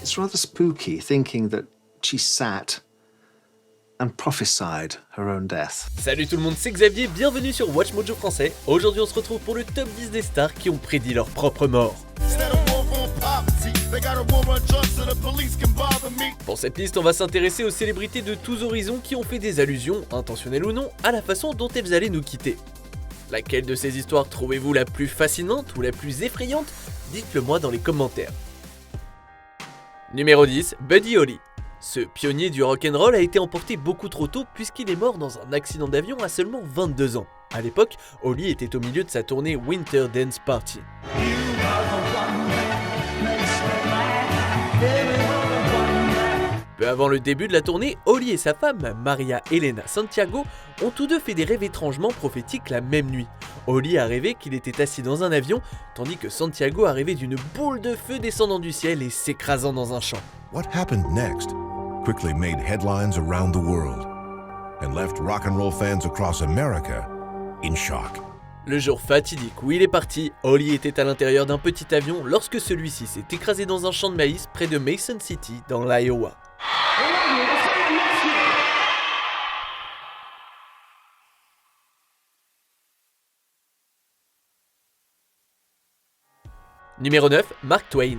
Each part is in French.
It's rather spooky thinking that she sat and prophesied her own death. Salut tout le monde, c'est Xavier, bienvenue sur Watch Mojo français. Aujourd'hui on se retrouve pour le top 10 des stars qui ont prédit leur propre mort. Pour cette liste, on va s'intéresser aux célébrités de tous horizons qui ont fait des allusions, intentionnelles ou non, à la façon dont elles allaient nous quitter. Laquelle de ces histoires trouvez-vous la plus fascinante ou la plus effrayante? Dites-le moi dans les commentaires. Numéro 10, Buddy Holly. Ce pionnier du rock'n'roll a été emporté beaucoup trop tôt puisqu'il est mort dans un accident d'avion à seulement 22 ans. A l'époque, Holly était au milieu de sa tournée Winter Dance Party. Peu avant le début de la tournée, Holly et sa femme, Maria Elena Santiago, ont tous deux fait des rêves étrangement prophétiques la même nuit. Holly a rêvé qu'il était assis dans un avion, tandis que Santiago a rêvé d'une boule de feu descendant du ciel et s'écrasant dans un champ. What happened next quickly made headlines around the world and left rock and roll fans across America in shock. Le jour fatidique où il est parti, Holly était à l'intérieur d'un petit avion lorsque celui-ci s'est écrasé dans un champ de maïs près de Mason City, dans l'Iowa. Numéro 9, Mark Twain.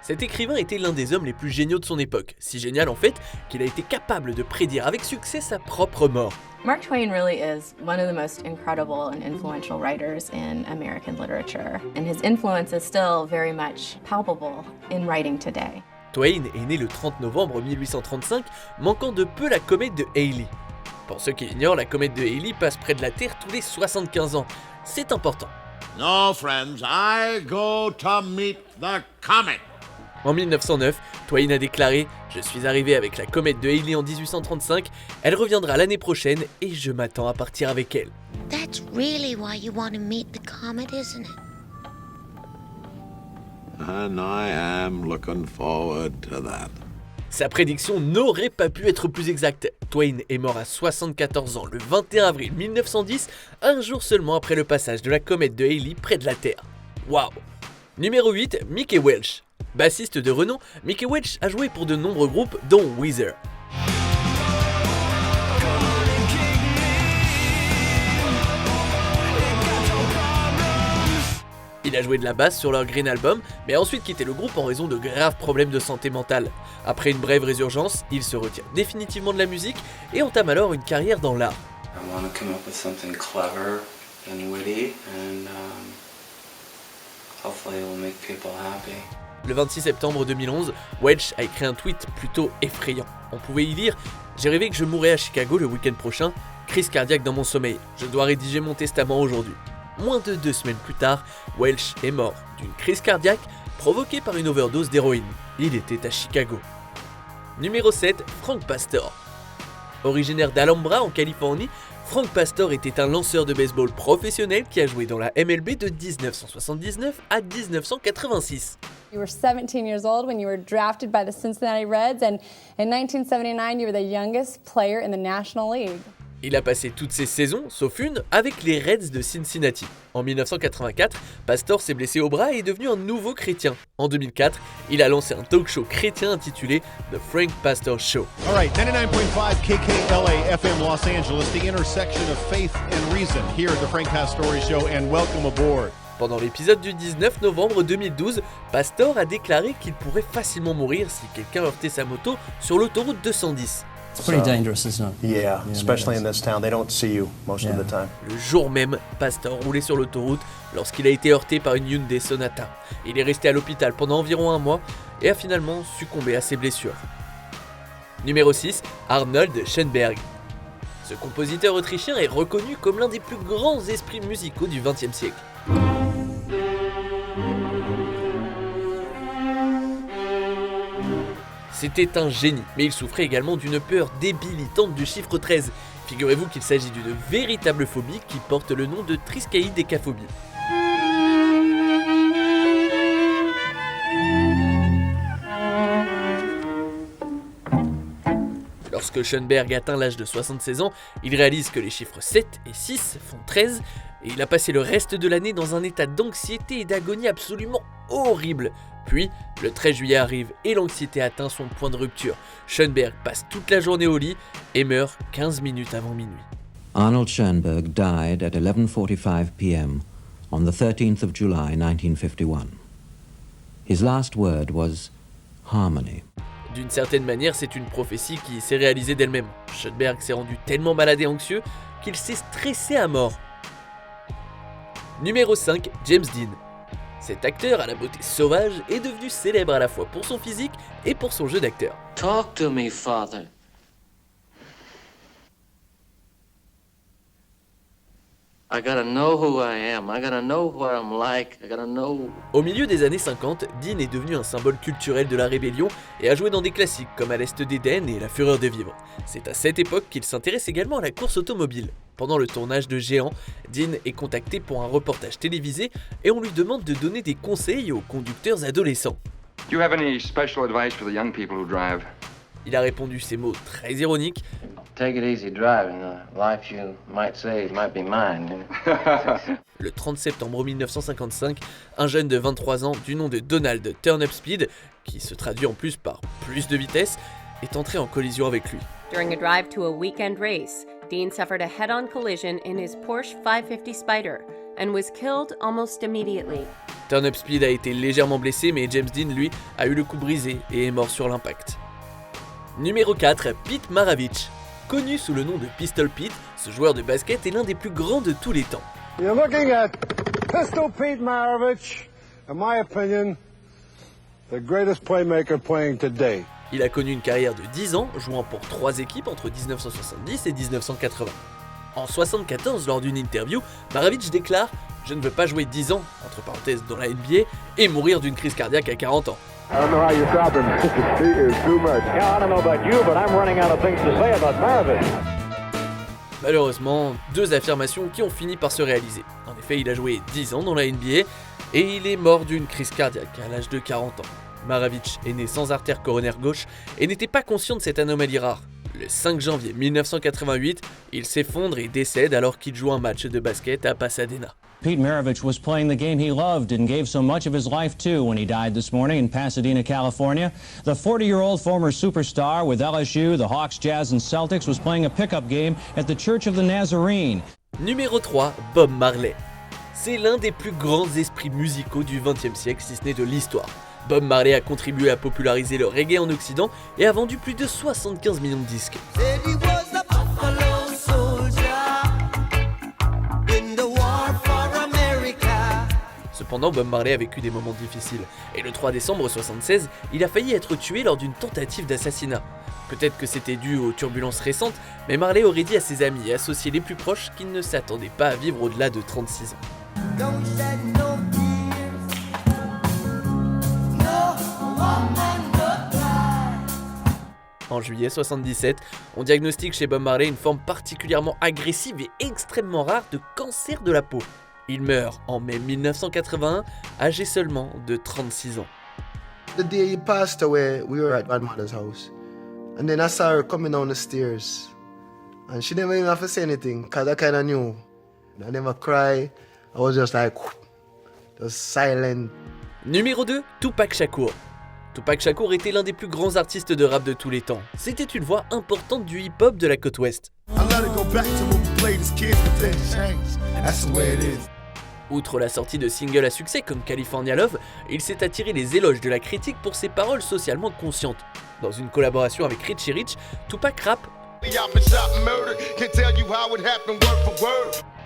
Cet écrivain était l'un des hommes les plus géniaux de son époque, si génial en fait qu'il a été capable de prédire avec succès sa propre mort. Mark Twain really is one of the most incredible and influential writers in American literature, and his influence is still very much palpable in writing today. Twain est né le 30 novembre 1835, manquant de peu la comète de Halley. Pour ceux qui l'ignorent, la comète de Halley passe près de la Terre tous les 75 ans. C'est important. No, friends, I go to meet the comet. En 1909, Twain a déclaré « Je suis arrivé avec la comète de Halley en 1835, elle reviendra l'année prochaine et je m'attends à partir avec elle. » That's really why you want to meet the comet, isn't it? And I am looking forward to that. Sa prédiction n'aurait pas pu être plus exacte. Twain est mort à 74 ans le 21 avril 1910, un jour seulement après le passage de la comète de Halley près de la Terre. Waouh! Numéro 8, Mickey Welch. Bassiste de renom, Mickey Welch a joué pour de nombreux groupes dont Weezer. Il a joué de la basse sur leur Green Album, mais a ensuite quitté le groupe en raison de graves problèmes de santé mentale. Après une brève résurgence, il se retire définitivement de la musique et entame alors une carrière dans l'art. I want to come up with something clever and witty and hopefully it will make people happy. Le 26 septembre 2011, Welch a écrit un tweet plutôt effrayant. On pouvait y lire « J'ai rêvé que je mourrais à Chicago le week-end prochain, crise cardiaque dans mon sommeil. Je dois rédiger mon testament aujourd'hui. » Moins de 2 semaines plus tard, Welch est mort d'une crise cardiaque provoquée par une overdose d'héroïne. Il était à Chicago. Numéro 7, Frank Pastor. Originaire d'Alhambra en Californie, Frank Pastor était un lanceur de baseball professionnel qui a joué dans la MLB de 1979 à 1986. You were 17 years old when you were drafted by the Cincinnati Reds, and in 1979 you were the youngest player in the National League. Il a passé toutes ses saisons, sauf une, avec les Reds de Cincinnati. En 1984, Pastor s'est blessé au bras et est devenu un nouveau chrétien. En 2004, il a lancé un talk show chrétien intitulé The Frank Pastor Show. All right, 99.5 KKLA FM Los Angeles, the intersection of faith and reason, here at the Frank Pastore Show, and welcome aboard. Pendant l'épisode du 19 novembre 2012, Pastor a déclaré qu'il pourrait facilement mourir si quelqu'un heurtait sa moto sur l'autoroute 210. It's pretty dangerous, isn't it? Yeah, especially in this town. They don't see you most of the time. Le jour même, Pastor roulait sur l'autoroute lorsqu'il a été heurté par une Hyundai Sonata. Il est resté à l'hôpital pendant environ un mois et a finalement succombé à ses blessures. Numéro 6, Arnold Schoenberg. Ce compositeur autrichien est reconnu comme l'un des plus grands esprits musicaux du XXe siècle. C'était un génie, mais il souffrait également d'une peur débilitante du chiffre 13. Figurez-vous qu'il s'agit d'une véritable phobie qui porte le nom de triskaïdécaphobie. Lorsque Schoenberg atteint l'âge de 76 ans, il réalise que les chiffres 7 et 6 font 13 et il a passé le reste de l'année dans un état d'anxiété et d'agonie absolument horrible. Puis, le 13 juillet arrive et l'anxiété atteint son point de rupture. Schoenberg passe toute la journée au lit et meurt 15 minutes avant minuit. Arnold Schoenberg died at 11:45 p.m. on the 13th of July 1951. His last word was harmony. D'une certaine manière, c'est une prophétie qui s'est réalisée d'elle-même. Schoenberg s'est rendu tellement malade et anxieux qu'il s'est stressé à mort. Numéro 5, James Dean. Cet acteur à la beauté sauvage est devenu célèbre à la fois pour son physique et pour son jeu d'acteur. Talk to me, father. I gotta know who I am. I gotta know what I'm like. I gotta know. Au milieu des années 50, Dean est devenu un symbole culturel de la rébellion et a joué dans des classiques comme À l'Est d'Éden et La Fureur de vivre. C'est à cette époque qu'il s'intéresse également à la course automobile. Pendant le tournage de Géant, Dean est contacté pour un reportage télévisé et on lui demande de donner des conseils aux conducteurs adolescents. Do you have any special advice for the young people who drive? Il a répondu ces mots très ironiques. Take it easy driving. The life you might save might be mine. Le 30 septembre 1955, un jeune de 23 ans du nom de Donald Turnipseed, qui se traduit en plus par plus de vitesse, est entré en collision avec lui. During a drive to a weekend race, Dean suffered a head-on collision in his Porsche 550 Spyder and was killed almost immediately. Turnipseed a été légèrement blessé, mais James Dean, lui, a eu le cou brisé et est mort sur l'impact. Numéro 4, Pete Maravich. Connu sous le nom de Pistol Pete, ce joueur de basket est l'un des plus grands de tous les temps. You're looking at Pistol Pete Maravich, in my opinion, the greatest playmaker playing today. Il a connu une carrière de 10 ans, jouant pour 3 équipes entre 1970 et 1980. En 1974, lors d'une interview, Maravich déclare « Je ne veux pas jouer 10 ans, entre parenthèses dans la NBA, et mourir d'une crise cardiaque à 40 ans. » I don't know how you stop him. It's too much. Yeah, I don't know about you, but I'm running out of things to say about Maravich. Malheureusement, 2 affirmations qui ont fini par se réaliser. En effet, il a joué 10 ans dans la NBA et il est mort d'une crise cardiaque à l'âge de 40 ans. Maravich est né sans artère coronaire gauche et n'était pas conscient de cette anomalie rare. Le 5 janvier 1988, il s'effondre et décède alors qu'il joue un match de basket à Pasadena. Pete Maravich was playing the game he loved and gave so much of his life to when he died this morning in Pasadena, California. The 40-year-old former superstar with LSU, the Hawks, Jazz and Celtics was playing a pickup game at the Church of the Nazarene. Numéro 3, Bob Marley. C'est l'un des plus grands esprits musicaux du XXe siècle, si ce n'est de l'histoire. Bob Marley a contribué à populariser le reggae en Occident et a vendu plus de 75 millions de disques. Cependant, Bob Marley a vécu des moments difficiles, et le 3 décembre 1976, il a failli être tué lors d'une tentative d'assassinat. Peut-être que c'était dû aux turbulences récentes, mais Marley aurait dit à ses amis et associés les plus proches qu'il ne s'attendait pas à vivre au-delà de 36 ans. En juillet 1977, on diagnostique chez Bob Marley une forme particulièrement agressive et extrêmement rare de cancer de la peau. Il meurt en mai 1981, âgé seulement de 36 ans. The day he passed away, we were at grandmother's house. And then I saw her coming down the stairs. And she didn't even have to say anything, because I kind of knew. I never cried. I was just like, just silent. Numéro 2, Tupac Shakur. Tupac Shakur était l'un des plus grands artistes de rap de tous les temps. C'était une voix importante du hip-hop de la côte ouest. Outre la sortie de singles à succès comme California Love, il s'est attiré les éloges de la critique pour ses paroles socialement conscientes. Dans une collaboration avec Richie Rich, Tupac rappe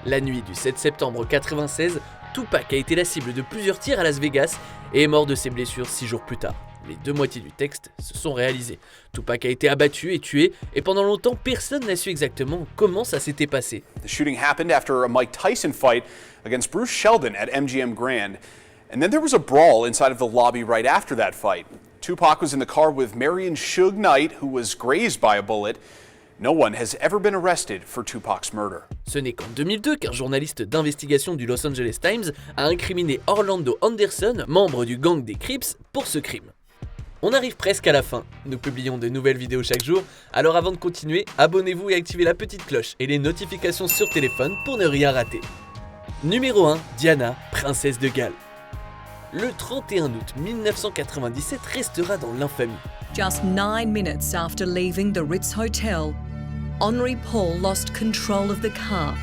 La nuit du 7 septembre 1996, Tupac a été la cible de plusieurs tirs à Las Vegas et est mort de ses blessures 6 jours plus tard. Les 2 moitiés du texte se sont réalisées. Tupac a été abattu et tué, et pendant longtemps, personne n'a su exactement comment ça s'était passé. The shooting happened after a Mike Tyson fight against Bruce Sheldon at MGM Grand. And then there was a brawl inside of the lobby right after that fight. Tupac was in the car with Marion Suge Knight, who was grazed by a bullet. No one has ever been arrested for Tupac's murder. Ce n'est qu'en 2002 qu'un journaliste d'investigation du Los Angeles Times a incriminé Orlando Anderson, membre du gang des Crips, pour ce crime. On arrive presque à la fin. Nous publions de nouvelles vidéos chaque jour, alors avant de continuer, abonnez-vous et activez la petite cloche et les notifications sur téléphone pour ne rien rater. Numéro 1, Diana, princesse de Galles. le 31 août 1997 restera dans l'infamie. Just 9 minutes after leaving the Ritz Hotel, Henri Paul lost control of the car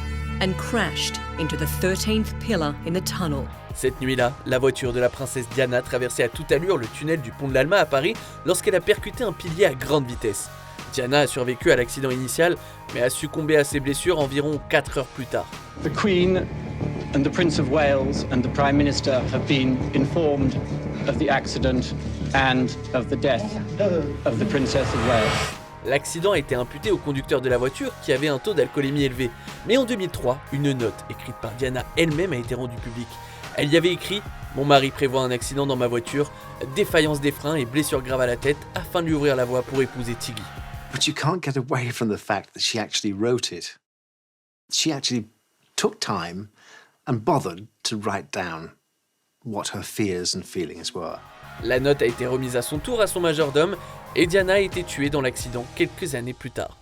and crashed into the 13th pillar in the tunnel. Cette nuit-là, la voiture de la princesse Diana traversait à toute allure le tunnel du pont de l'Alma à Paris lorsqu'elle a percuté un pilier à grande vitesse. Diana a survécu à l'accident initial, mais a succombé à ses blessures environ 4 heures plus tard. The Queen and the Prince of Wales and the Prime Minister have been informed of the accident and of the death of the Princess of Wales. L'accident a été imputé au conducteur de la voiture qui avait un taux d'alcoolémie élevé. Mais en 2003, une note écrite par Diana elle-même a été rendue publique. Elle y avait écrit « Mon mari prévoit un accident dans ma voiture, défaillance des freins et blessure grave à la tête afin de lui ouvrir la voie pour épouser Tiggy. » But you can't get away from the fact that she actually wrote it. She actually took time and bothered to write down what her fears and feelings were. La note a été remise à son tour à son majordome et Diana a été tuée dans l'accident quelques années plus tard.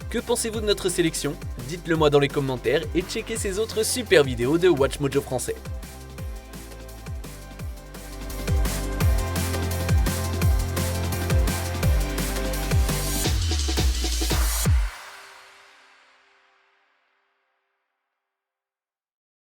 Que pensez-vous de notre sélection? Dites-le moi dans les commentaires et checkez ces autres super vidéos de WatchMojo français.